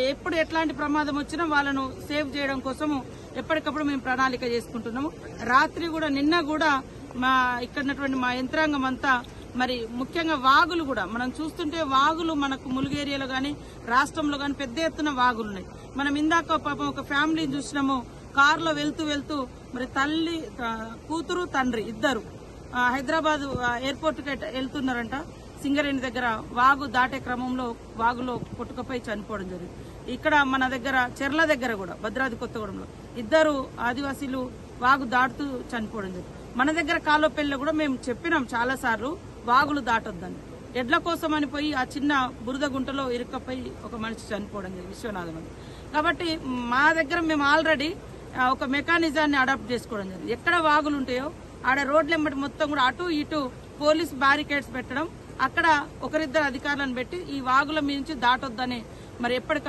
ఎప్పుడు ఎట్లాంటి ప్రమాదం వచ్చినా వాళ్ళను సేవ్ చేయడం కోసము ఎప్పటికప్పుడు మేము ప్రణాళిక చేసుకుంటున్నాము. రాత్రి కూడా నిన్న కూడా ఇక్కడటువంటి మా యంత్రాంగం అంతా మరి ముఖ్యంగా వాగులు కూడా మనం చూస్తుంటే వాగులు మనకు ములుగు ఏరియాలో గానీ రాష్ట్రంలో గానీ పెద్ద ఎత్తున వాగులున్నాయి. మనం ఇందాక పాపం ఒక ఫ్యామిలీని చూసినాము, కారులో వెళ్తూ మరి తల్లి కూతురు తండ్రి ఇద్దరు హైదరాబాద్ ఎయిర్పోర్ట్ కి వెళ్తున్నారంట. సింగరేణి దగ్గర వాగు దాటే క్రమంలో వాగులో కొట్టుకుపోయి చనిపోవడం జరిగింది. ఇక్కడ మన దగ్గర చెర్ల దగ్గర కూడా భద్రాద్రి కొత్తగూడెంలో ఇద్దరు ఆదివాసీలు వాగు దాటుతూ చనిపోవడం జరిగింది. మన దగ్గర కాలోపల్లిలో కూడా మేము చెప్పినాం చాలా సార్లు వాగులు దాటొద్దని. ఎడ్ల కోసం అని పోయి ఆ చిన్న బురద గుంటలో ఇరుక్కపోయి ఒక మనిషి చనిపోవడం జరిగింది, విశ్వనాథం అని. కాబట్టి మా దగ్గర మేము ఆల్రెడీ ఒక మెకానిజాన్ని అడాప్ట్ చేసుకోవడం జరిగింది. ఎక్కడ వాగులు ఉంటాయో ఆడ రోడ్లెంబటి మొత్తం కూడా అటు ఇటు పోలీస్ బ్యారికేడ్స్ పెట్టడం, అక్కడ ఒకరిద్దరు అధికారులను పెట్టి ఈ వాగుల మీద నుంచి దాటొద్దని మరి ఎప్పటికప్పుడు